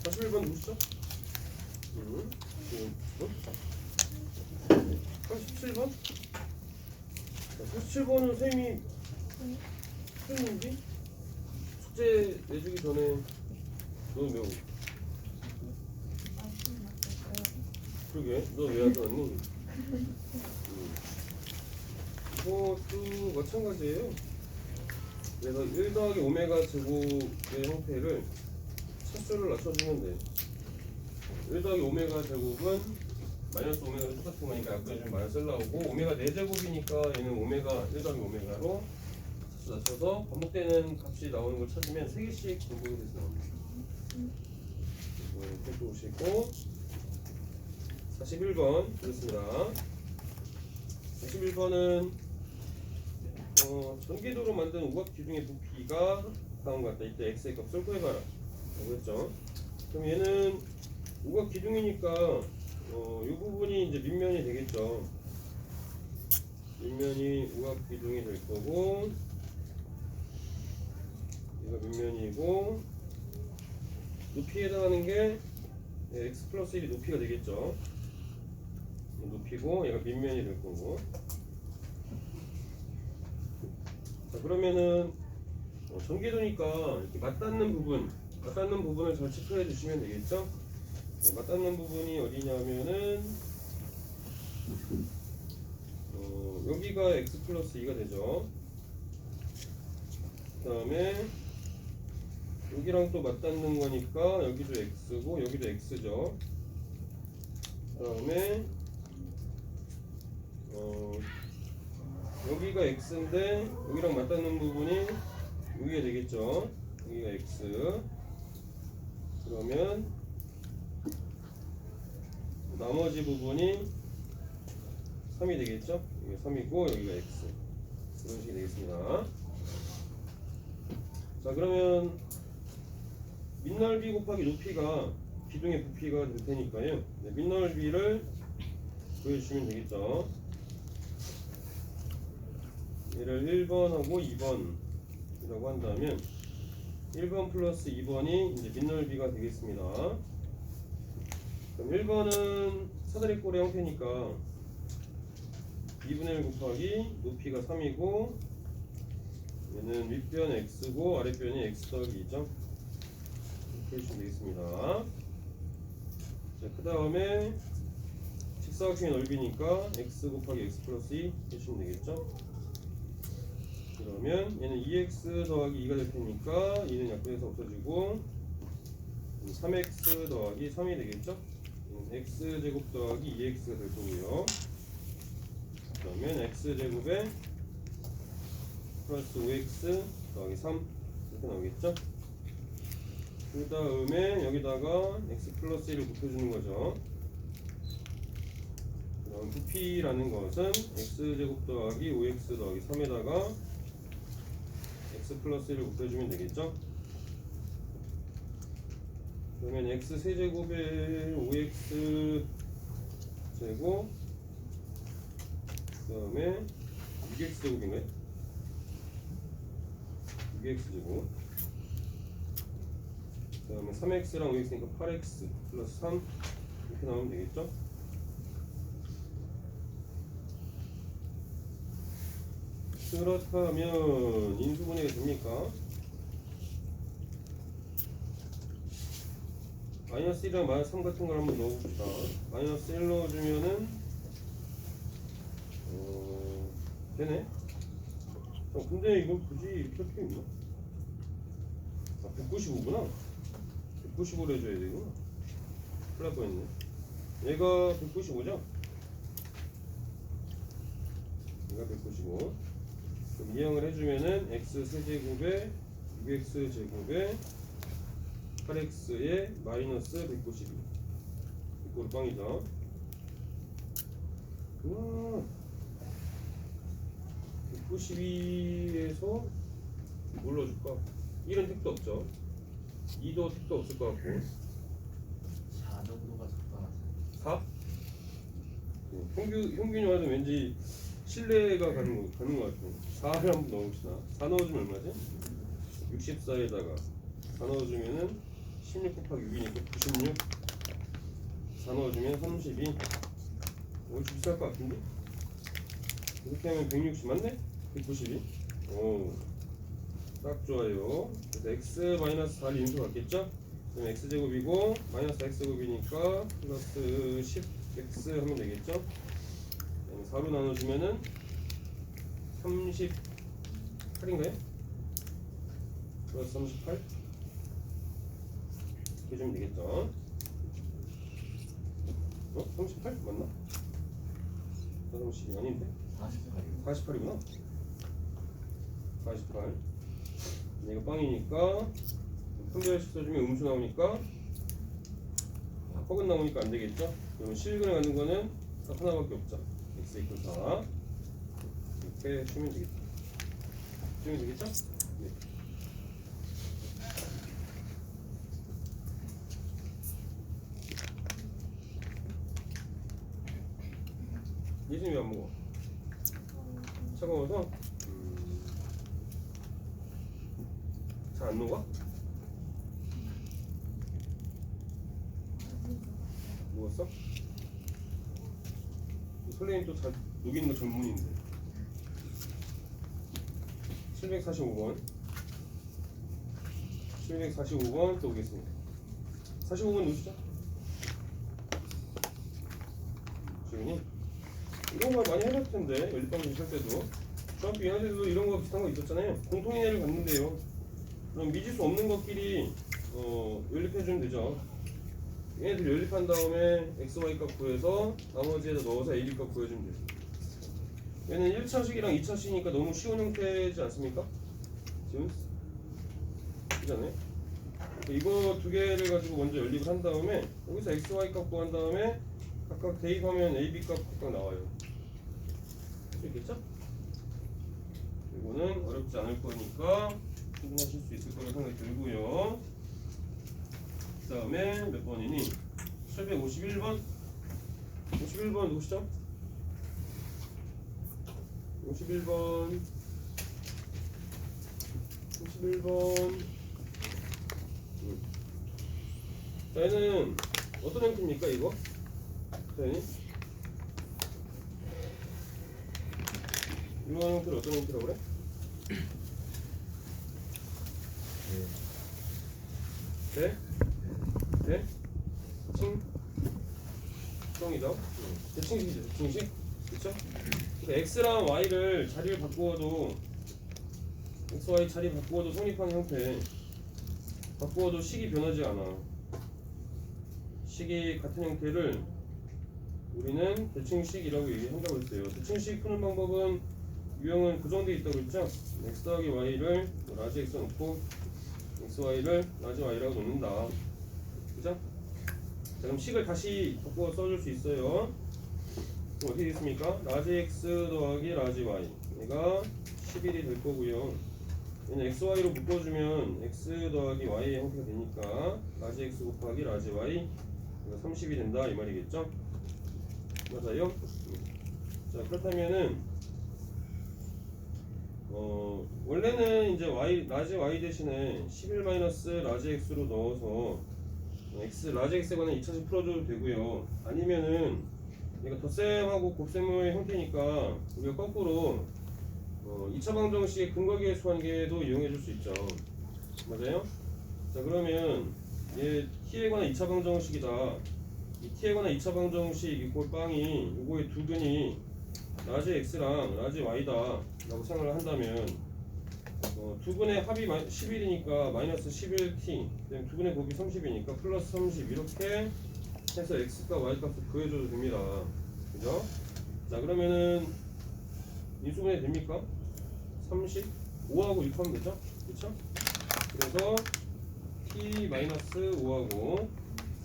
41번 누구시죠? 37번? 37번은 선생님이 풀었는지 숙제 내주기 전에 너는 왜 오고? 그러게 너 왜 하지 않니? 이것도 마찬가지예요. 그래서 1 더하기 오메가 제곱의 형태를 차수를 낮춰주면 돼. 1 더하기 오메가 제곱은 마이너스 오메가도 똑같은 거니까 아까 좀 마이너스 나오고 오메가 4제곱이니까 얘는 오메가 1 더하기 오메가로 차수 낮춰서 반복되는 값이 나오는 걸 찾으면 3개씩 분봉이 돼서 나옵니다. 이렇게 보시고 41번 보겠습니다. 41번은 전기도로 만든 우각 기둥의 부피가 다음과 같다. 이때 x의 값을 구해봐라 라고 했죠. 그럼 얘는 우각 기둥이니까 이 부분이 이제 밑면이 되겠죠. 밑면이 우각 기둥이 될 거고 얘가 밑면이고 높이에 해당하는 게 x 플러스 1이 높이가 되겠죠. 높이고 얘가 밑면이 될 거고. 자, 그러면은 전기도니까 이렇게 맞닿는 부분을 잘 체크해 주시면 되겠죠. 맞닿는 부분이 어디냐면은 여기가 x 플러스 2가 되죠. 그 다음에 여기랑 또 맞닿는 거니까 여기도 x고 여기도 x죠. 그 다음에 여기가 x인데 여기랑 맞닿는 부분이 여기가 되겠죠. 여기가 x. 그러면 나머지 부분이 3이 되겠죠. 여기가 3이고 여기가 x. 이런 식이 되겠습니다. 자, 그러면 밑넓이 곱하기 높이가 기둥의 부피가 될 테니까요. 네, 밑넓이를 구해주시면 되겠죠. 얘를 1번하고 2번이라고 한다면 1번 플러스 2번이 이제 밑넓이가 되겠습니다. 그럼 1번은 사다리꼴의 형태니까 2분의 1 곱하기 높이가 3이고 얘는 윗변 x고 아랫변이 x 더하기 2죠. 이렇게 해주시면 되겠습니다. 자, 그 다음에 직사각형의 넓이니까 x 곱하기 x 플러스 2 해주시면 되겠죠. 그러면 얘는 2x 더하기 2가 될 테니까 2는 약분해서 없어지고 3x 더하기 3이 되겠죠. x제곱 더하기 2x가 될 거고요. 그러면 x제곱에 플러스 5x 더하기 3 이렇게 나오겠죠. 그 다음에 여기다가 x 플러스 1을 곱해주는 거죠. 그럼 부피라는 것은 x제곱 더하기 5x 더하기 3에다가 x 플러스 1을 곱해주면 되겠죠. 그러면 x 세제곱에 5x 제곱 그 다음에 6x 제곱인가요? 6x 제곱 그 다음에 3x랑 5x니까 8x 플러스 3 이렇게 나오면 되겠죠. 그렇다면 인수분해가 됩니까? 마이너스 1이랑 마이너스 3 같은 걸 한번 넣어봅시다. 마이너스 1 넣어주면은 되네. 근데 이거 굳이 이렇게 할 필요 있나? 195구나. 195로 해줘야 되구나. 큰일 날 뻔했네. 얘가 195죠? 얘가 195. 그럼 이항을 해주면은 x 세제곱에 6x 제곱에 8x에 마이너스 192. 이꼴 빵이죠. 우와. 192에서 뭘 넣어줄까? 1은 택도 없죠. 2도 택도 없을 것 같고 4 정도가 적당하죠. 4? 평균이 와도 왠지 신뢰가 가는 것 같고 4를 한번 넣어봅시다. 4 넣어주면 얼마지? 64에다가 4 넣어주면은 16 곱하기 6이니까 96. 4 넣어주면 32. 좀 비쌀 것 같은데? 이렇게 하면 160 맞네? 192. 오, 딱 좋아요. 그래서 x-4를 인수 같겠죠? 그럼 x제곱이고 마이너스 x제곱이니까 플러스 10x 하면 되겠죠? 4로 나눠주면은 38인가요? 플러스 38 이렇게 주면 되겠죠? 38? 맞나? 30이 아닌데? 48이요. 48이구나. 48. 이거 빵이니까 분배식 써주면 음수 나오니까 퍽은 나오니까 안 되겠죠? 그러면 실근에 가는 거는 딱 하나밖에 없죠. x 이퀄 4. 이렇게 주면 되겠죠. 주면 되겠죠? 네. 예진이 왜 안 먹어? 차가워서? 잘 안 녹아? 녹았어? 설레임 또 잘 녹이는 거 전문인데. 745번 745번 또 오겠습니다. 45번 누구시죠? 지훈이? 이런 거 많이 해봤을 텐데 연립방식 할 때도 중학교 2학년 때도 이런 거 비슷한 거 있었잖아요. 공통인해를 봤는데요. 그럼 미지수 없는 것끼리 연립해주면 되죠. 얘네들 연립한 다음에 xy 값 구해서 나머지에다 넣어서 ab 값 구해주면 되죠. 얘는 1차식이랑 2차식이니까 너무 쉬운 형태지 않습니까? 지금? 그잖아요. 이거 두 개를 가지고 먼저 연립을 한 다음에 여기서 xy 값 구한 다음에 각각 대입하면 ab 값 각각 나와요. 할 수 있겠죠? 이거는 어렵지 않을 거니까 충분하실 수 있을 거라고 생각이 들고요. 그 다음에 몇 번이니? 751번 51번 누구시죠? 51번 51번 자, 얘는 어떤 형태입니까 이거? 자, 얘는 이러한 형태를 어떤 형태라고 그래? 대? 대? 칭? 칭이죠? 대칭식이죠, 대칭식? 그쵸? 그러니까 x랑 y를 자리를 바꾸어도 x, y 자리 바꾸어도 성립하는 형태 바꾸어도 식이 변하지 않아. 식이 같은 형태를 우리는 대칭식이라고 얘기한다고 했어요. 대칭식 푸는 방법은 유형은 고정되어 있다고 했죠? x 더하기 y를 라지 x 놓고 x, y를 라지 y라고 놓는다. 그죠? 자, 그럼 식을 다시 바꿔 써줄 수 있어요. 그럼 어떻게 됐습니까? 라지 x 더하기 라지 y 얘가 11이 될 거고요. 얘는 x, y로 묶어주면 x 더하기 y의 형태가 되니까 라지 x 곱하기 라지 y 이거 30이 된다 이 말이겠죠? 맞아요? 자, 그렇다면은 원래는 이제 y 라지 y 대신에 11 마이너스 라지 x로 넣어서 x 라지 x에 관한 2차식 풀어줘도 되고요. 아니면은 얘가 덧셈하고 곱셈의 형태니까 우리가 거꾸로 2차 방정식의 근거기의 수환계도 이용해 줄 수 있죠. 맞아요? 자, 그러면 얘 t에 관한 2차 방정식이다. 이 t에 관한 2차 방정식 이꼴 빵이 요거의 두근이 라지 x랑 라지 y다 라고 생각을 한다면 두근의 합이 11이니까 마이너스 11t 두근의 곱이 30이니까 플러스 30 이렇게 해서 x과 y값을 구해줘도 됩니다. 그죠? 자, 그러면은 인수분해 됩니까? 30? 5하고 6 하면 되죠? 그쵸? 그래서 t-5하고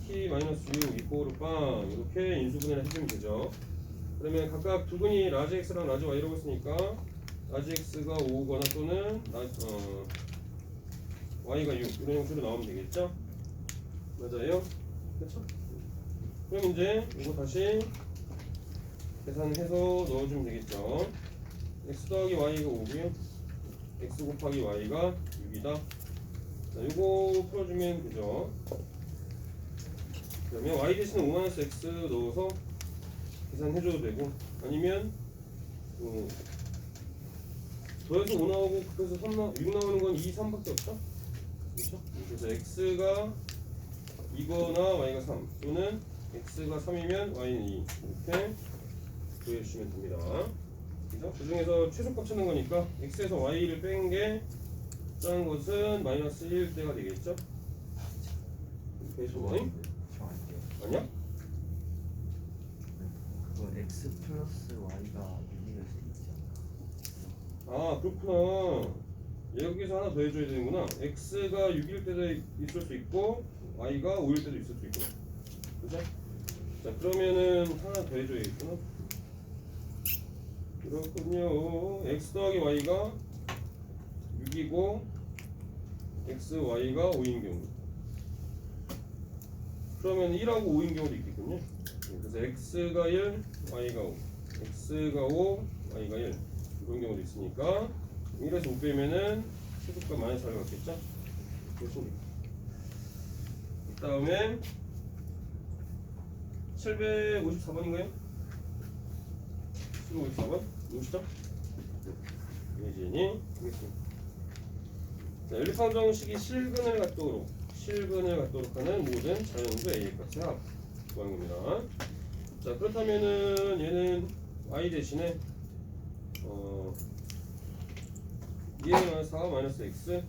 t-6 이꼬르 빵 이렇게 인수분해를 해주면 되죠. 그러면 각각 두근이 라지 x랑 라지 y라고 했으니까 라지 x가 5거나 또는 y가 6 이런 형태로 나오면 되겠죠? 맞아요? 그렇죠? 그럼 이제 이거 다시 계산해서 넣어주면 되겠죠? x 더하기 y가 5고요 x 곱하기 y가 6이다 자, 요거 풀어주면 되죠. 그러면 y 대신에 5-x 넣어서 계산해줘도 되고, 아니면 더해서 5 나오고 곱해서 6 나오는 건 2, 3밖에 없죠? 그렇죠? 그래서 x가 2거나 y가 3 또는 x가 3이면 y는 2 이렇게 구해주시면 됩니다. 그죠? 그 중에서 최소값 찾는 거니까 x에서 y를 뺀 게 짠 것은 마이너스 1대가 되겠죠? 그래서 저 아니에요. 아니야? 그거 x 플러스 y가 6일 수 있지 않나? 아 그렇구나. 여기서 하나 더 해줘야 되는구나. x가 6일 때도 있을 수 있고 y가 5일 때도 있을 수 있구나. 그죠? 자 그러면은 하나 더 해줘야겠구나. 그렇군요. x 더하기 y가 6이고 x, y가 5인 경우. 그러면 1하고 5인 경우도 있겠군요. 그래서 x가 1, y가 5. x가 5, y가 1. 이런 경우도 있으니까 1에서 5 빼면은 최소값 마이너스 4가 같겠죠? 그렇습니다. 그 다음에 754번인가요? 754번? 누구시죠? 예진이 하겠습니다. 자, 연립방정식이 실근을 갖도록 하는 모든 자연수 A의 값의 합 구하는 겁니다. 자, 그렇다면은 얘는 y 대신에 2a 4 마이너스 x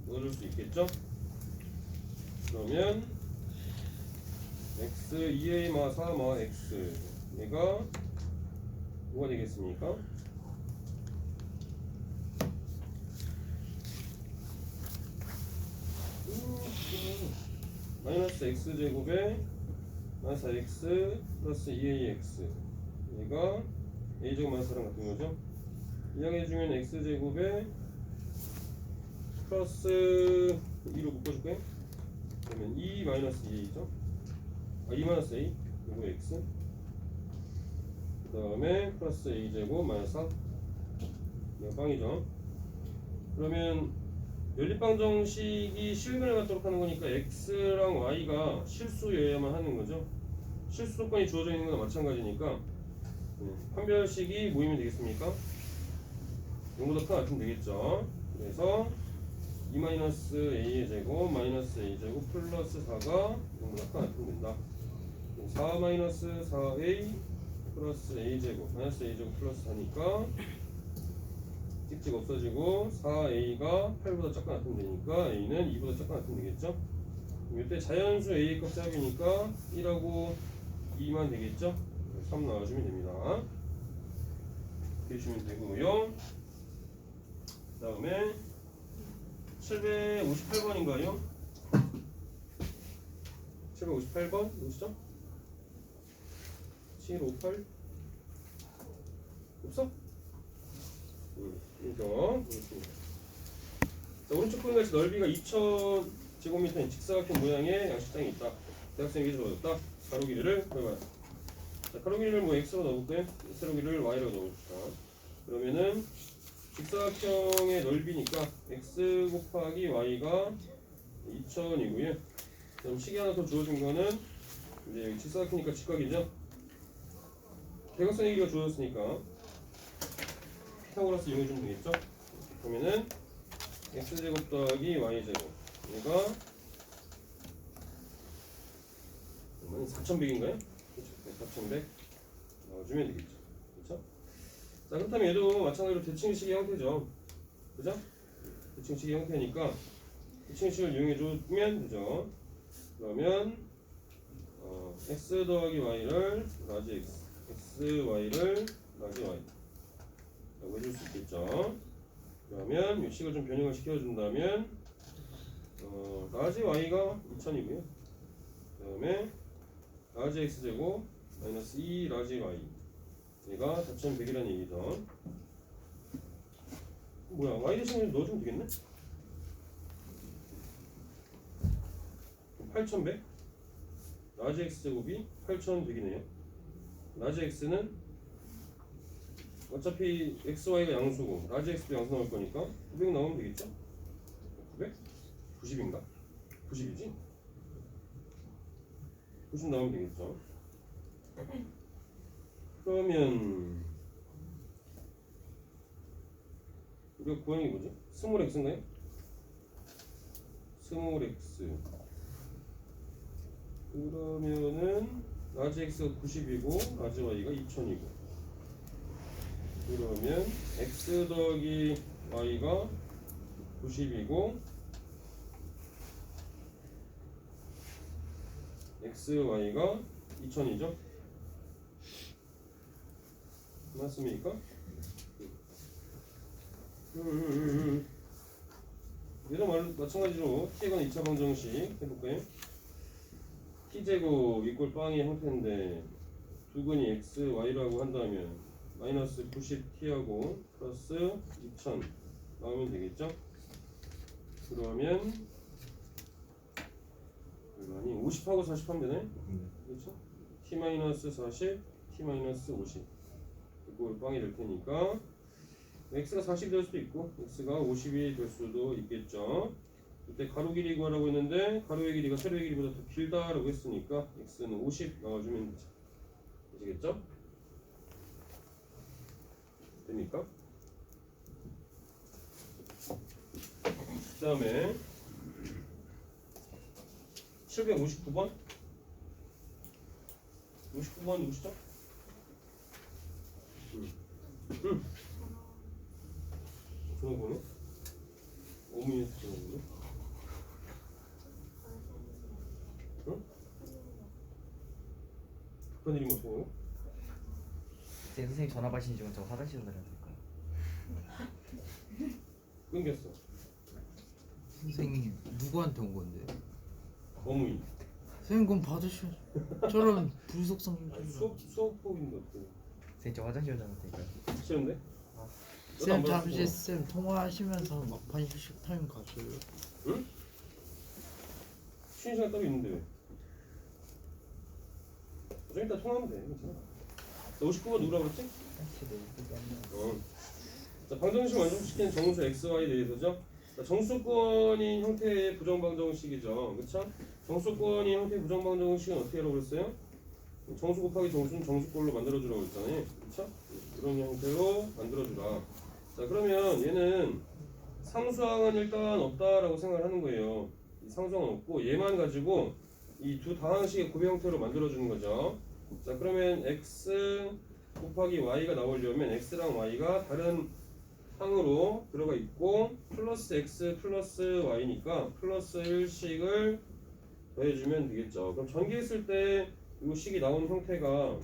넣어줄 수 있겠죠? 그러면 x 2a 4 마 x 얘가 뭐가 되겠습니까? 마이너스 x제곱에 마이너스 x 플러스 2ax 얘가 a제곱 마이너스 4랑 같은 거죠. 이항해주면 x제곱에 플러스 2로 묶어줄까요? 그러면 2 마이너스 2a죠. 2 마이너스 a 그리고 x 그 다음에 플러스 a제곱 마이너스 4 이거 빵이죠. 그러면 연립방정식이 실근을 갖도록 하는 거니까 x랑 y가 실수여야만 하는 거죠. 실수 조건이 주어져 있는 거나 마찬가지니까 판별식이 모이면 되겠습니까? 0보다 큰 같으면 되겠죠. 그래서 2-a의 제곱 마이너스 a 제곱 플러스 4가 0보다 큰 같으면 된다. 4-4a 플러스 a 제곱 마이너스 a 제곱 플러스 4니까 찍찍 없어지고 4a가 8보다 작거나 같으면 되니까 a는 2보다 작거나 같으면 되겠죠. 이때 자연수 a 값 합이니까 1하고 2만 되겠죠. 3 나와주면 됩니다. 이렇게 주시면 되고요. 그 다음에 758번인가요? 758번 누구시죠? 758 없어? 이거 그렇습니다. 자, 오른쪽 끝같이 넓이가 2000제곱미터인 직사각형 모양의 양식장이 있다. 대학생에게 주어졌다. 가로 길이를 해봐요. 자, 가로 길이를 뭐 x로 넣어볼까요? 세로 길이를 y로 넣어봅시다. 그러면은 직사각형의 넓이니까 x 곱하기 y가 2000이고요. 그럼 식이 하나 더 주어진 거는 이제 직사각형이니까 직각이죠. 대각선의 길이가 주어졌으니까 피타고라스 이용해주면 되겠죠? 그러면은 x제곱 더하기 y제곱 얘가 4100인가요? 그렇죠? 4100 넣어주면 되겠죠. 그렇죠? 자, 그렇다면 얘도 마찬가지로 대칭식의 형태죠. 그죠? 대칭식의 형태니까 대칭식을 이용해주면 되죠. 그러면 x 더하기 y를 라지 x y를 라지 y 라고 해줄 수 있겠죠. 그러면 이 식을 좀 변형을 시켜준다면 라지 y가 2000이고요. 그 다음에 라지 x제곱 마이너스 2 라지 y 얘가 4100이라는 얘기죠. 뭐야, y 대신에 넣어주면 되겠네? 8100 라지 x제곱이 8100이네요. 라지 x는 어차피 x, y가 양수고 라지 x도 양수 나올 거니까 900 나오면 되겠죠? 900? 90인가? 90이지? 90 나오면 되겠죠. 그러면 우리가 구하는 게 뭐지? 스몰 x인가요? 스몰 x. 그러면은 라지 x가 90이고 라지 y가 2000이고, 그러면 x 더하기 y가 90이고 x, y가 2000이죠? 맞습니까? 얘도 마찬가지로 t에 관한 2차 방정식 해볼까요? t제곱 이꼴 빵의 형태인데 두근이 x, y라고 한다면 마이너스 90t하고 플러스 2000 나오면 되겠죠? 그러면 아니 50하고 40 하면 되네? 그렇죠? t-40, t-50 이꼴 빵이 될 테니까 x가 40이 될 수도 있고 x가 50이 될 수도 있겠죠. 이때 가로 길이 구하라고 했는데 가로의 길이가 세로의 길이보다 더 길다라고 했으니까 x는 50 나와주면 되죠. 되시겠죠? 됩니까? 그 다음에 759번 59번 누구시죠? 그런 거는? 어머니에서 그런 거는? 응? 급한 일이 뭐 어쩌고? 제 선생님 전화 받으신 지금 저 화장실로 가야 될까요? 끊겼어. 선생님 누구한테 온 건데? 어머니. 선생님 그럼 받으셔. 저런 불속성 수업복인데 어때? 선생님 저 화장실로 가야 될까요? 싫은데? 쌤 잠시 쌤 통화하시면서 막판 휴식 타임 가져요. 응? 쉬는 시간 따로 있는데 왜? 좀 이따 통화하면 돼. 괜찮아. 자, 59번 누구라고 그랬지? 자, 방정식 완성시키는 정수 xy에 대해서죠. 자, 정수권인 형태의 부정방정식이죠. 그쵸? 정수권인 형태의 부정방정식은 어떻게 하라고 그랬어요? 정수 곱하기 정수는 정수꼴로 만들어주라고 했잖아요. 그쵸? 이런 형태로 만들어주라. 자, 그러면 얘는 상수항은 일단 없다라고 생각을 하는 거예요. 이 상수항은 없고 얘만 가지고 이 두 다항식의 곱의 형태로 만들어주는 거죠. 자, 그러면 x 곱하기 y가 나오려면 x랑 y가 다른 항으로 들어가 있고 플러스 x 플러스 y니까 플러스 1식을 더해주면 되겠죠. 그럼 전개했을 때 이 식이 나온 형태가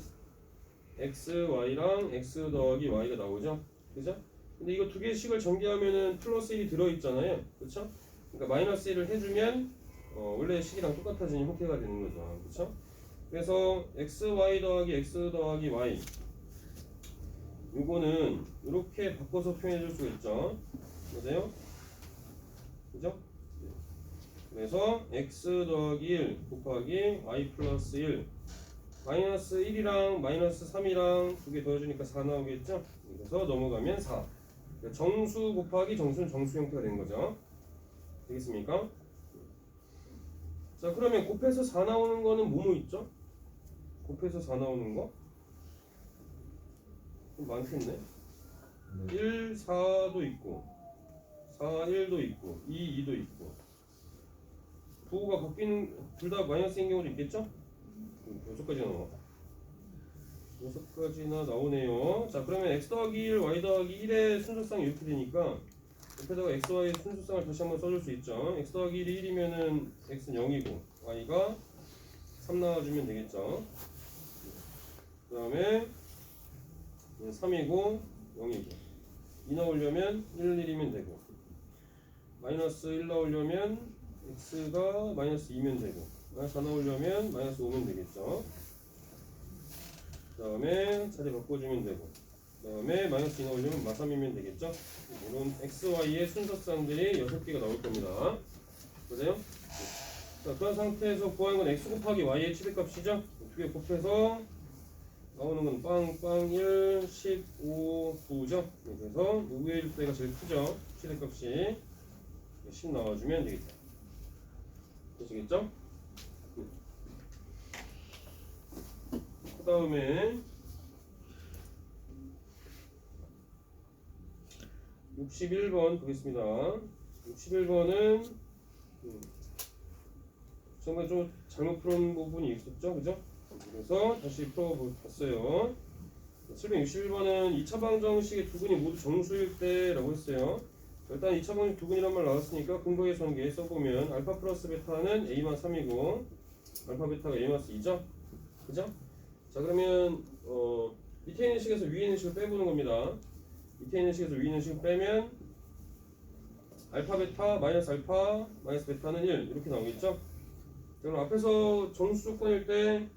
x, y랑 x 더하기 y가 나오죠. 그죠? 근데 이거 두 개의 식을 전개하면은 플러스 1이 들어있잖아요. 그쵸? 그러니까 마이너스 1을 해주면 원래 식이랑 똑같아지는 형태가 되는 거죠. 그쵸? 그래서 xy 더하기 x 더하기 y 요거는 이렇게 바꿔서 표현해 줄 수가 있죠. 맞아요? 그죠? 그래서 x 더하기 1 곱하기 y 플러스 1 마이너스 1이랑 마이너스 3이랑 두 개 더해주니까 4 나오겠죠? 그래서 넘어가면 4 정수 곱하기 정수는 정수 형태가 된 거죠. 되겠습니까? 자, 그러면 곱해서 4 나오는 거는 뭐뭐 있죠? 곱해서 4 나오는 거? 좀 많겠네. 1, 4도 있고 4, 1도 있고 2, 2도 있고 부호가 바뀌는 둘 다 마이너스인 경우도 있겠죠? 6가지나 나와. 6가지나 나오네요. 자, 그러면 x 더하기 1, y 더하기 1의 순서상이 이렇게 되니까 옆에다가 x, y의 순서상을 다시 한번 써줄 수 있죠. x 더하기 1이 1이면은 x는 0이고 y가 3 나와주면 되겠죠. 그 다음에 3이고 0이고 2 나오려면 1, 1이면 되고 마이너스 1 나오려면 x가 마이너스 2면 되고 4 나오려면 마이너스 5면 되겠죠. 그 다음에 자리 바꿔주면 되고 그 다음에 마이너스 2 나오려면 마3이면 되겠죠. 이런 x, y의 순서쌍들이 6개가 나올 겁니다. 그래요? 자, 그런 상태에서 구하는 건 x 곱하기 y의 최대값이죠. 두 개 곱해서 나오는 건 빵 1, 15, 9죠. 그래서 누구의 일대가 제일 크죠. 최대값이 10 나와주면 되겠다. 되시겠죠? 그 다음에 61번 보겠습니다. 61번은 정말 좀 잘못 풀은 부분이 있었죠, 그죠? 그래서 다시 풀어봤어요. 761번은 2차 방정식의 두근이 모두 정수일 때라고 했어요. 일단 2차 방정식 두근이란 말 나왔으니까 근거의 전개 써보면 알파 플러스 베타는 A만 3이고 알파 베타가 A 마이너스 2죠? 그죠? 자 그러면 밑에 있는 식에서 위에 있는 식을 빼보는 겁니다. 밑에 있는 식에서 위에 있는 식을 빼면 알파 베타 마이너스 알파 마이너스 베타는 1 이렇게 나오겠죠? 그럼 앞에서 정수 조건일 때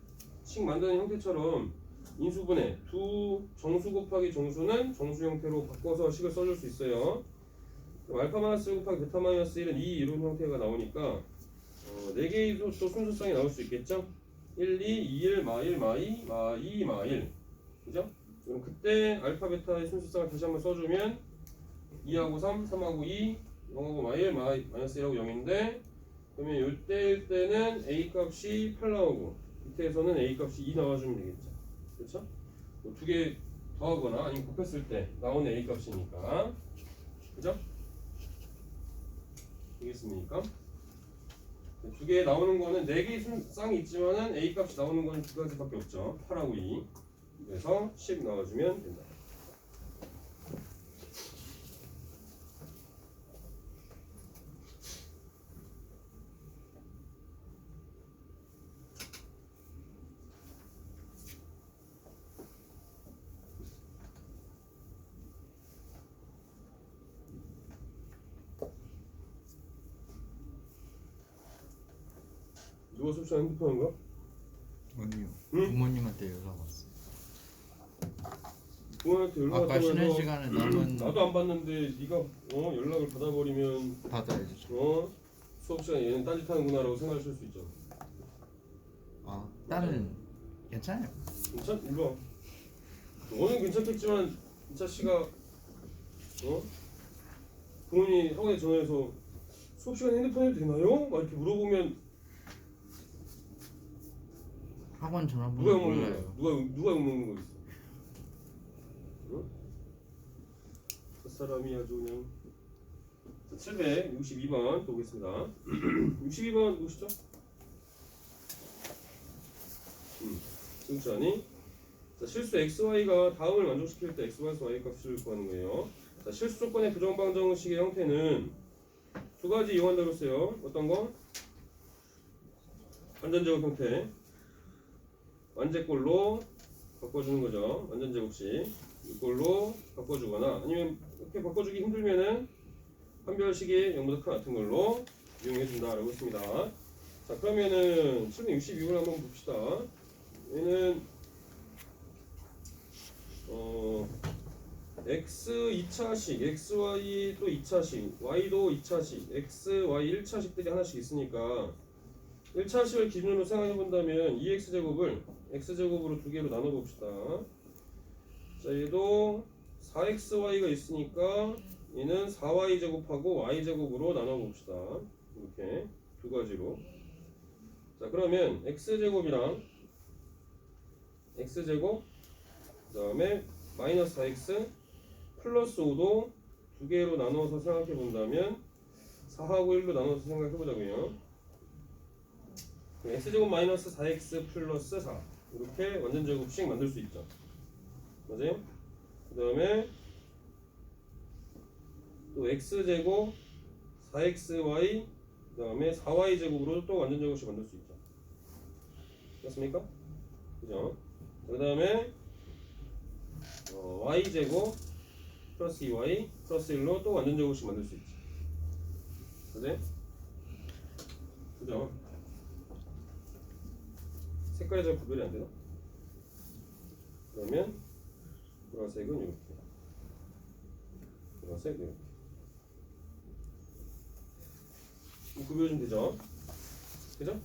식 만드는 형태처럼 인수분해 두 정수 곱하기 정수는 정수 형태로 바꿔서 식을 써줄 수 있어요. 그럼 알파 마이너스 1 곱하기 베타 마이너스 1은 2 이런 형태가 나오니까 4개의 또 순수성이 나올 수 있겠죠? 1, 2, 2, 1, 마 1, 마 2, 마 2, 마 1 그죠? 그럼 그때 알파 베타의 순수성을 다시 한번 써주면 2하고 3, 3하고 2, 0하고 마 1, 마이너스 1하고 0인데 그러면 이때일 때는 A 값이 8 나오고 밑에서는 A 값이 2 나와주면 되겠죠. 그렇죠? 뭐 두 개 더하거나 아니면 곱했을 때 나오는 A 값이니까 그죠? 되겠습니까? 두 개 나오는 거는 4개의 쌍이 있지만은 A 값이 나오는 거는 두 가지밖에 없죠. 8하고 2 그래서 10 나와주면 된다. 누가 수업시간 핸드폰 한 거야? 아니요. 응? 부모님한테 연락 왔어요. 부모한테 연락 아까 쉬는 왔다면서 시간에 남은 나도 안 받는데 네가 연락을 받아버리면 받아야죠. 수업 시간에 얘는 딴짓하는구나라고 생각하실 수 있죠. 아, 딸은 괜찮아요. 괜찮? 일로 와. 너는 괜찮겠지만 이차 씨가 부모님 학원에 전화해서 수업 시간에 핸드폰 해도 되나요? 막 이렇게 물어보면 학원 전화번호 누가 욕먹는 몰라요. 거야? 누가 욕먹는 거 있어? 그 사람이 아주 그냥 762번 또 보겠습니다. 62번 보시죠. 승찬이 자, 실수 xy가 다음을 만족시킬 때 x 마이너스 y 값을 구하는 거예요. 자, 실수 조건의 부정방정식의 형태는 두 가지 이용한다고 했어요. 어떤 거? 완전제곱 형태. 완제꼴로 바꿔주는 거죠. 완전제곱식. 이꼴로 바꿔주거나 아니면 이렇게 바꿔주기 힘들면은 판별식이 0보다 큰 같은 걸로 이용해준다라고 했습니다. 자, 그러면은 762번 한번 봅시다. 얘는 x 2차식, xy 또 2차식, y도 2차식, x, y 1차식들이 하나씩 있으니까 1차식을 기준으로 생각해 본다면 2x제곱을 x제곱으로 두 개로 나눠 봅시다. 자, 얘도 4xy가 있으니까 얘는 4y제곱하고 y제곱으로 나눠 봅시다. 이렇게 두 가지로. 자, 그러면 x제곱이랑 x제곱 그 다음에 마이너스 4x 플러스 5도 두 개로 나눠서 생각해 본다면 4하고 1로 나눠서 생각해 보자고요. x제곱 마이너스 4x 플러스 4 이렇게 완전제곱식 만들 수 있죠. 맞아요? 그 다음에 또 x제곱 4xy 그 다음에 4y제곱으로 또 완전제곱식 만들 수 있죠. 맞습니까? 그죠? 그 다음에 y제곱 플러스 2y 플러스 1로 또 완전제곱식 만들 수 있지. 그죠? 그죠? 색깔이 잘 구별이 안 되나? 그러면 보라색은 이렇게, 보라색 이렇게 구별이 되죠? 그죠?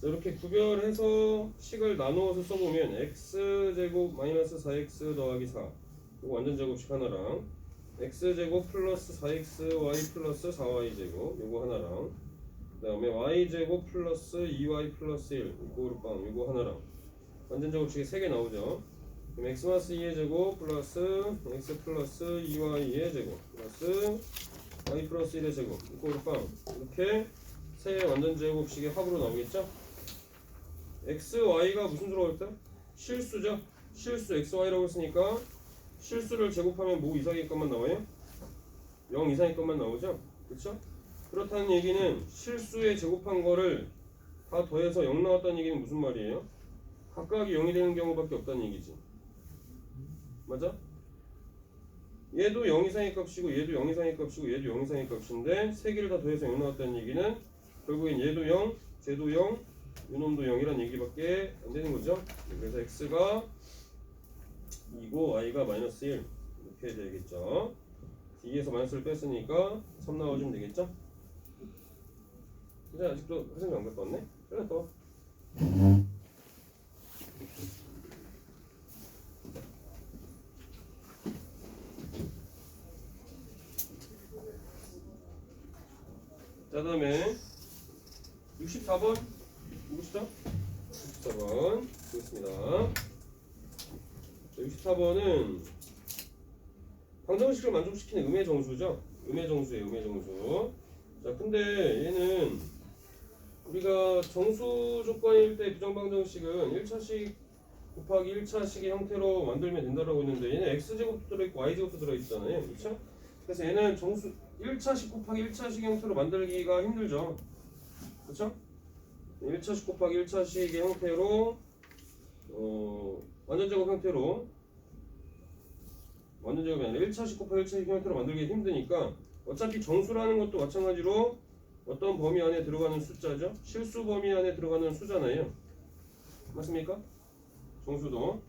자, 이렇게 구별해서 식을 나누어서 써보면 x제곱 마이너스 4x 더하기 4 이거 완전제곱식 하나랑 x제곱 플러스 4xy 플러스 4y제곱 요거 하나랑 그 다음에 y제곱 플러스 2y 플러스 1 이거로 빵 이거 하나랑 완전 제곱식이 3개 나오죠. 그럼 x 마이너스 2의 제곱 플러스 x 플러스 2y의 제곱 플러스 y 플러스 1의 제곱 이거로 빵 이렇게 세 완전 제곱식의 합으로 나오겠죠. x, y가 무슨 수라고 했다? 실수죠. 실수 x, y라고 했으니까 실수를 제곱하면 뭐 이상의 것만 나와요? 0 이상의 것만 나오죠. 그렇죠? 그렇다는 얘기는 실수에 제곱한 거를 다 더해서 0 나왔다는 얘기는 무슨 말이에요? 각각이 0이 되는 경우밖에 없다는 얘기지. 맞아? 얘도 0 이상의 값이고 얘도 0 이상의 값이고 얘도 0 이상의 값인데 세 개를 다 더해서 0 나왔다는 얘기는 결국엔 얘도 0, 쟤도 0, 요놈도 0이란 얘기밖에 안 되는 거죠. 그래서 x가 2고 y가 마이너스 1 이렇게 되겠죠. D에서 마이너스를 뺐으니까 3 나와주면 되겠죠. 근데 아직도 화생이 안 갖고 왔네? 그래 또 자, 다음에 64번 누구시죠? 64번 보겠습니다. 64번은 방정식을 만족시키는 음의 정수죠. 음의 정수예요. 음의 정수. 자, 근데 얘는 우리가 정수 조건일 때 부정방정식은 1차식 곱하기 1차식의 형태로 만들면 된다라고 했는데 얘는 x제곱도 들어있고 y제곱도 들어있잖아요. 그렇죠? 그래서 얘는 정수 1차식 곱하기 1차식 형태로 만들기가 힘들죠. 그렇죠? 1차식 곱하기 1차식의 형태로 완전제곱 형태로 완전제곱이 아니라 1차식 곱하기 1차식 형태로 만들기 힘드니까 어차피 정수라는 것도 마찬가지로 어떤 범위 안에 들어가는 숫자죠. 실수 범위 안에 들어가는 수잖아요. 맞습니까? 정수도.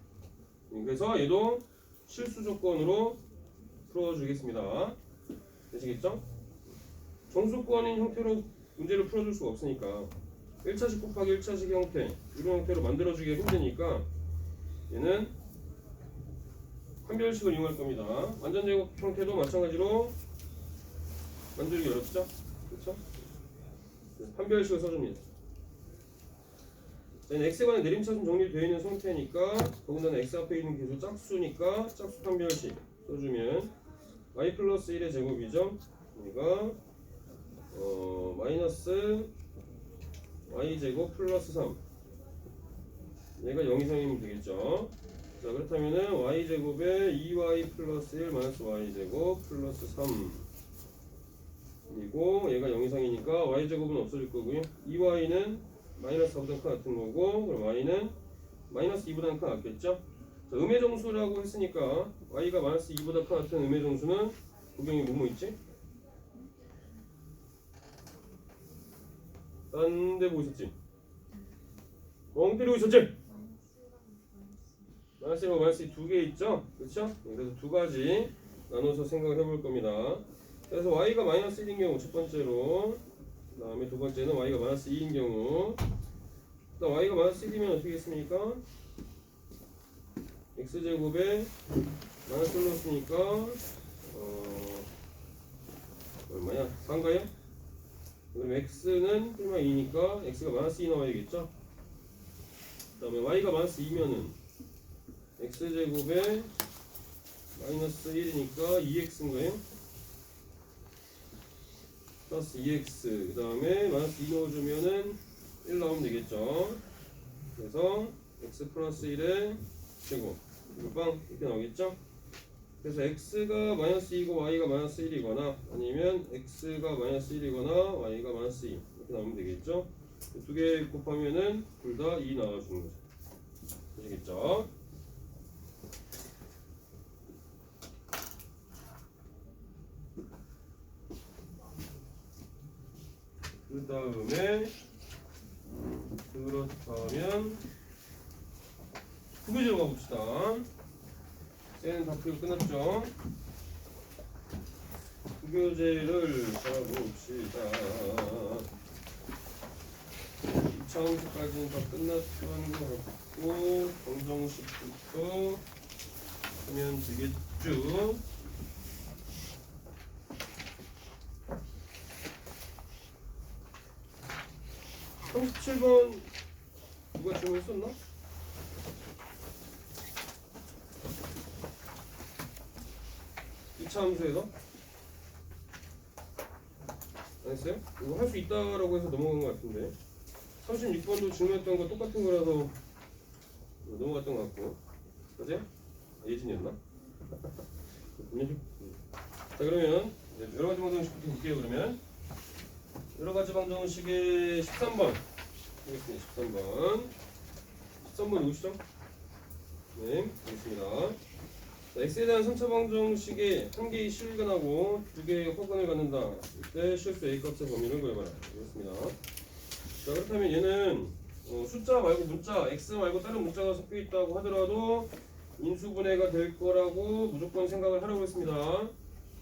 그래서 얘도 실수 조건으로 풀어주겠습니다. 되시겠죠? 정수권인 형태로 문제를 풀어줄 수가 없으니까 1차식 곱하기 1차식 형태 이런 형태로 만들어주기가 힘드니까 얘는 판별식을 이용할 겁니다. 완전제곱 형태도 마찬가지로 만들기 어렵죠? 그렇죠? 판별식을 써줍니다. 얘는 x에 관한 내림차순 정리되어 있는 상태니까 더군다나 x 앞에 있는 계수 짝수니까 짝수 판별식 써주면 y 플러스 1의 제곱이죠. 얘가 마이너스 y제곱 플러스 3 얘가 0 이상이면 되겠죠. 자, 그렇다면은 y제곱에 2y 플러스 1 마이너스 y제곱 플러스 3 그리고 얘가 0 이상이니까 y제곱은 없어질 거고요. 2y는 마이너스 4보다 같은 거고 그럼 y는 마이너스 2보다 같겠죠. 자, 음의 정수라고 했으니까 y가 마이너스 2보다 같은 음의 정수는 구경이 뭐뭐 있지? 딴 데 보고 있었지? 멍 때리고 있었지? 마이너스 1과 마이너스 2 두 개 있죠? 그렇죠? 그래서 두 가지 나눠서 생각을 해볼 겁니다. 그래서 y가 마이너스 1인 경우 첫 번째로 그 다음에 두 번째는 y가 마이너스 2인 경우 일단 y가 마이너스 1이면 어떻게 했습니까? x제곱에 마이너스 1 넣었으니까 얼마냐? 4인가요? 그럼 x는 1-2니까 x가 마이너스 2 나와야겠죠? 그 다음에 y가 마이너스 2면은 x제곱에 마이너스 1이니까 2x인가요? 플러스 2x 그 다음에 마이너스 2 넣어주면은 1 나오면 되겠죠. 그래서 x 플러스 1의 제곱 이거 빵 이렇게 나오겠죠. 그래서 x가 마이너스 2고 y가 마이너스 1이거나 아니면 x가 마이너스 1이거나 y가 마이너스 2 이렇게 나오면 되겠죠. 두 개 곱하면은 둘 다 2 나와주는 거죠. 되시겠죠? 그 다음에 그렇다면 구교제로 가봅시다. 쟤는 다 풀고 끝났죠? 구교제를 가봅시다. 2차함수까지는 다 끝났던 것 같고 방정식부터 하면 되겠죠? 37번 누가 질문했었나? 이차 함수에서 안 했어요? 이거 할 수 있다라고 해서 넘어간 것 같은데 36번도 질문했던 거 똑같은 거라서 넘어갔던 것 같고 맞아요? 아, 예진이었나? 자 그러면 이제 여러 가지 방정식부터 볼게요. 그러면 여러 가지 방정식의 13번 보겠습니다. 13번 누구시죠? 네, 알겠습니다. 자, x에 대한 3차 방정식에 한 개의 실근하고 두 개의 허근을 갖는다. 이때 실수 a 값의 범위를 구해봐라. 되겠습니다. 자 그렇다면 얘는 숫자 말고 문자, x 말고 다른 문자가 섞여 있다고 하더라도 인수분해가 될 거라고 무조건 생각을 하라고 했습니다.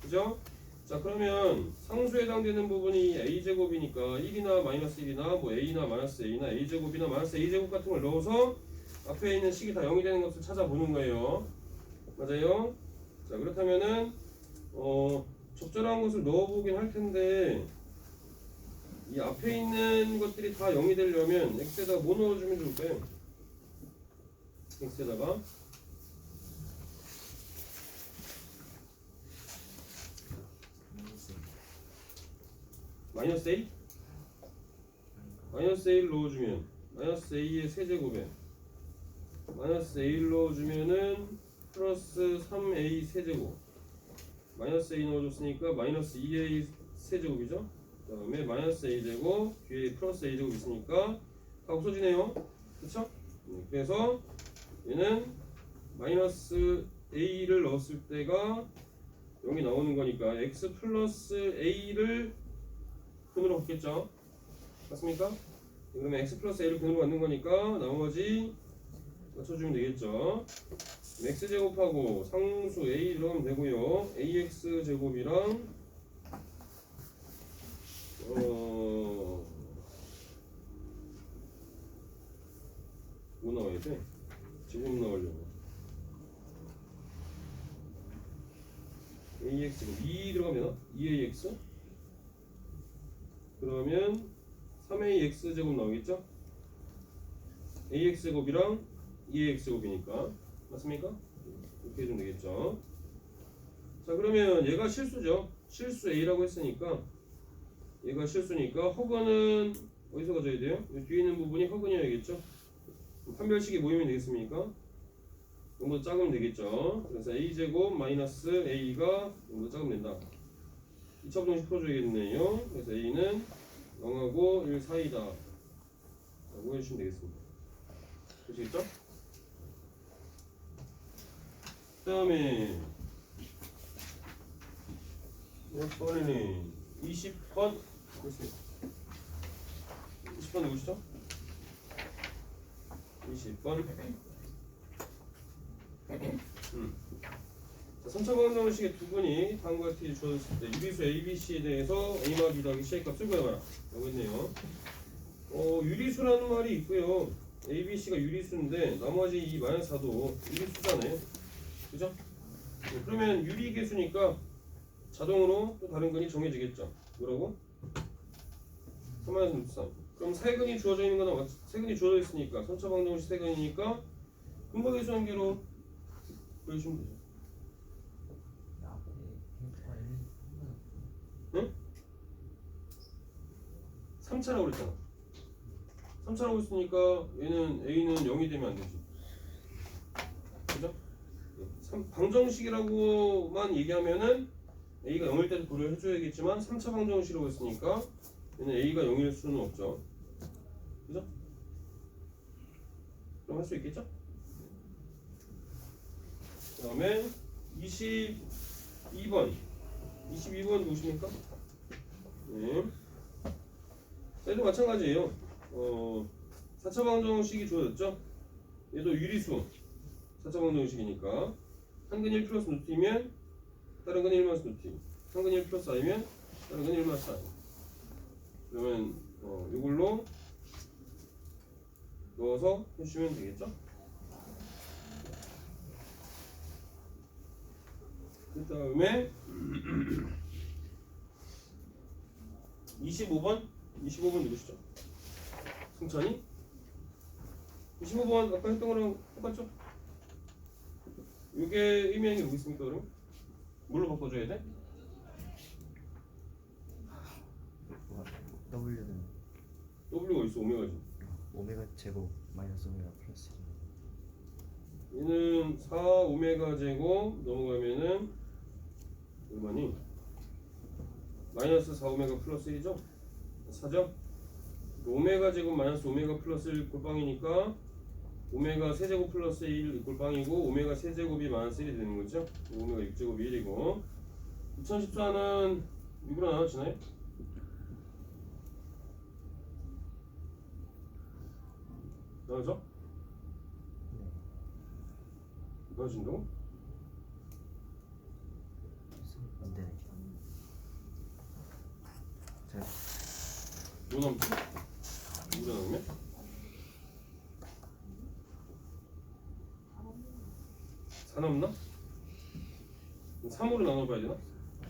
그죠? 자 그러면 상수에 해당되는 부분이 a제곱이니까 1이나 마이너스 1이나 뭐 a나 마이너스 a나 a제곱이나 마이너스 a제곱 같은 걸 넣어서 앞에 있는 식이 다 0이 되는 것을 찾아보는 거예요. 맞아요? 자 그렇다면은 적절한 것을 넣어보긴 할 텐데 이 앞에 있는 것들이 다 0이 되려면 x에다가 뭐 넣어주면 좋을까요? x에다가 마이너스 a? 마이너스 a를 넣어주면 마이너스 a의 세제곱에 마이너스 a를 넣어주면은 플러스 3a 세제곱 마이너스 a 넣어줬으니까 마이너스 2a 세제곱이죠. 그 다음에 마이너스 a제곱 뒤에 플러스 a제곱 있으니까 다 없어지네요. 그쵸? 네, 그래서 얘는 마이너스 a를 넣었을 때가 0이 나오는 거니까 x 플러스 a를 근으로 갖겠죠. 맞습니까? 그러면 x 플러스 a를 근으로 갖는 거니까 나머지 맞춰주면 되겠죠. x제곱하고 상수 a 들어가면 되고요. ax제곱이랑 뭐 나와야 돼? 제곱 나오려고 ax제곱 2 들어가면 되나? 2ax 그러면 3ax제곱 나오겠죠? ax제곱이랑 2ax제곱이니까 맞습니까? 이렇게 해주면 되겠죠. 자 그러면 얘가 실수죠. 실수 a라고 했으니까 얘가 실수니까 허근은 어디서 가져야 돼요? 이 뒤에 있는 부분이 허근이어야겠죠. 판별식이 모이면 되겠습니까? 이거보다 작으면 되겠죠. 그래서 a제곱 마이너스 a가 이거보다 작으면 된다. 2차 부정식 풀어줘야겠네요. 그래서 a는 0하고 1 사이다 라고 해주시면 되겠습니다. 되시겠죠? 그 다음에 이번에는 20번 보겠습니다. 20번 누구시죠? 20번 자, 3차 방정식의 두 분이 다음과 같이 주어졌을 때 유리수 ABC에 대해서 A마 B 더하기 C의 값을 구해봐라 라고 했네요. 유리수라는 말이 있고요. ABC가 유리수인데 나머지 이 마이너스 4도 유리수잖아요. 그죠? 네, 그러면 유리계수니까 자동으로 또 다른 근이 정해지겠죠. 뭐라고? 3-3. 그럼 세 근이 주어져 있는 거나 세 근이 주어져 있으니까 3차 방정식 세 근이니까 분모계수 한 개로 보여주시면 되죠. 응? 3차라고 그랬잖아. 3차라고 했으니까 얘는 A는 0이 되면 안 되지. 그죠? 방정식이라고만 얘기하면은 A가 0일 때도 고려를 해줘야겠지만 3차 방정식이라고 했으니까 얘는 A가 0일 수는 없죠. 그죠? 그럼 할 수 있겠죠? 그 다음에 22번 22번 누구십니까? 네. 얘도 마찬가지예요. 4차 방정식이 주어졌죠? 얘도 유리수 4차 방정식이니까 한 근 1 플러스 루트이면 다른 근 1 마이너스 루트, 한 근 1 플러스 i면 다른 근 1 마이너스 i. 그러면 이걸로 넣어서 해주시면 되겠죠? 그 다음에 25번 누구시죠? 승찬이? 25번 아까 했던 거랑 똑같죠? 이게 의미하는 게 뭐겠습니까 그럼? 뭘로 바꿔줘야 돼? W는 W가 있어 오메가지. 오메가 제곱 마이너스 오메가 플러스 1. 얘는 4 오메가 제곱 넘어가면은 얼마니? 마이너스 4 오메가 플러스 1이죠? 4죠? 오메가 제곱 마이너스 오메가 플러스 1 골빵이니까 오메가 세제곱 플러스 1 골빵이고 오메가 세제곱이 마이너스 1이 되는 거죠? 오메가 6제곱이 1이고 2014는 6으로 나눠지나요? 나눠져? 네. 나눠진다고? 안 되네. 자, 뭐 남지? 6으로 나누면? 4 남나? 3으로 나눠봐야 되나?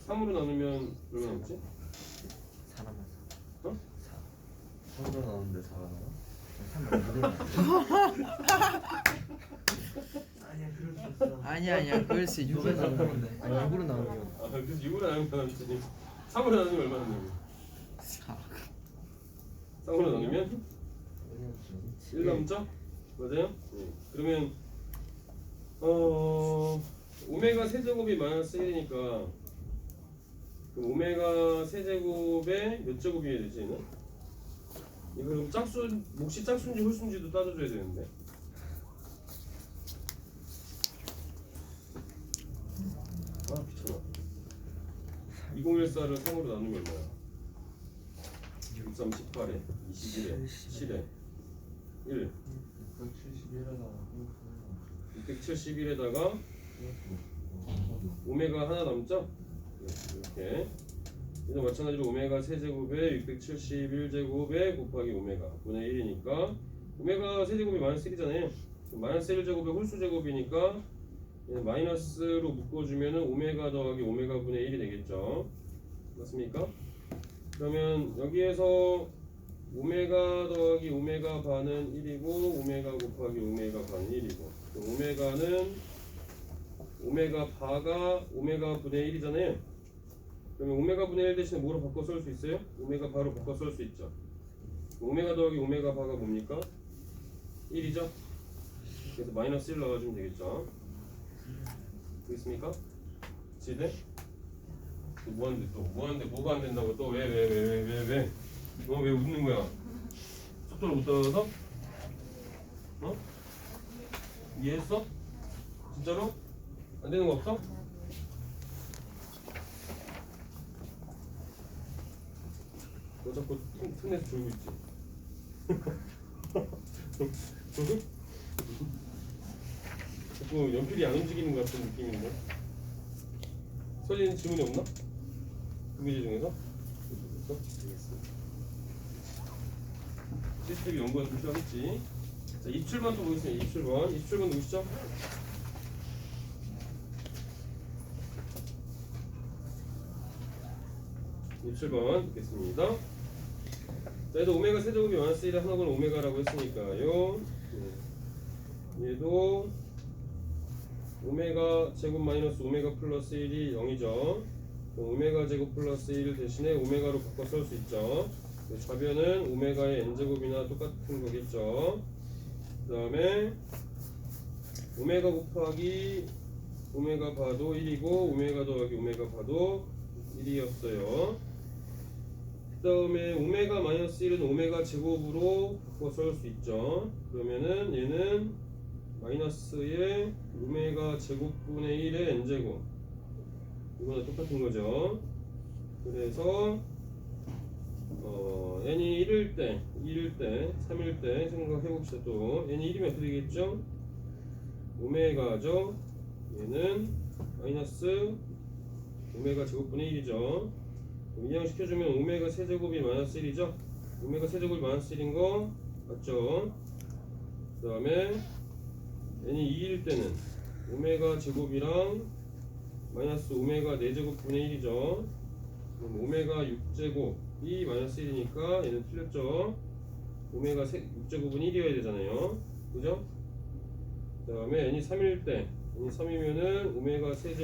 3으로 나누면 얼마 남지? 4 남았어. 어? 4. 3으로 나오는데 4가 나와? 3을 6으로 나와. 아니야, 그럴 수 없어. 아니야 그럴 수 있지. 6으로 나오는데. 아니, 6으로 나오면. 아 그래서 6으로 나누면 남지 3으로 나누면 얼마 남냐고 3으로 나누면 1 남죠? 맞아요? 네. 그러면 오메가 세제곱이 마이너스 1이니까 그럼 오메가 세제곱에 몇 제곱이어야 되지 얘는? 이거 그럼 몫이 짝수인지 홀수인지도 따져줘야 되는데 아 귀찮아 2014를 3으로 나누면 얼마야? 63, 18에 21에 7에 1 671에다가 오메가 하나 남죠? 이렇게 그래서 마찬가지로 오메가 세제곱에 671제곱에 곱하기 오메가 분의 1이니까 오메가 세제곱이 마이너스 1이잖아요. 마이너스 1제곱에 홀수 제곱이니까 마이너스로 묶어주면은 오메가 더하기 오메가 분의 1이 되겠죠. 맞습니까? 그러면 여기에서 오메가 더하기 오메가 반은 1이고 오메가 곱하기 오메가 반은 1이고 오메가는 오메가 바가 오메가 분의 1이잖아요. 그러면 오메가 분의 1 대신에 뭐로 바꿔 쓸 수 있어요? 오메가 바로 바꿔 쓸 수 있죠. 오메가 더하기 오메가 바가 뭡니까? 1이죠? 그래서 마이너스 1 넣어주면 되겠죠. 되겠습니까? 지대? 또 뭐하는데 또 뭐하는데 뭐가 안 된다고 또 왜? 너 왜 웃는 거야? 속도를 못 따라서? 어? 이해했어? 진짜로? 안 되는 거 없어? 너 자꾸 틈내서 졸고 있지? 자꾸 연필이 안 움직이는 것 같은 느낌인데? 서진 질문이 없나? 그 문제 중에서? 없어? 알겠습니다. CCTV 연구가 좀 필요하겠지. 자, 27번 또 보겠습니다. 27번 누구시죠? 보겠습니다. 자, 얘도 오메가 세제곱이 마이너스 1에 하나는 오메가라고 했으니까요. 얘도 오메가 제곱 마이너스 오메가 플러스 1이 0이죠. 오메가 제곱 플러스 1 대신에 오메가로 바꿔 쓸 수 있죠. 좌변은 오메가의 n제곱이나 똑같은 거겠죠. 그 다음에 오메가 곱하기 오메가 바도 1이고 오메가 더하기 오메가 바도 1이었어요. 그 다음에 오메가 마이너스 1은 오메가 제곱으로 바꿔 쓸 수 있죠. 그러면은 얘는 마이너스의 오메가 제곱분의 1의 n제곱 이거랑 똑같은 거죠. 그래서 n이 1일 때, 2일 때, 3일 때 생각해봅시다. 또 n이 1이면 어떻게 되겠죠? 오메가죠. 얘는 마이너스 오메가 제곱분의 1이죠. 이항시켜주면 오메가 세제곱이 마이너스 1이죠. 오메가 세제곱이 마이너스 1인 거 맞죠? 그 다음에 n이 2일 때는 오메가 제곱이랑 마이너스 오메가 4제곱분의 1이죠. 그럼 오메가 6제곱이 마이너스 1이니까 얘는 틀렸죠. 오메가 6제곱은 1이어야 되잖아요. 그죠? 그 다음에 n이 3일 때 n이 3이면은 오메가 세제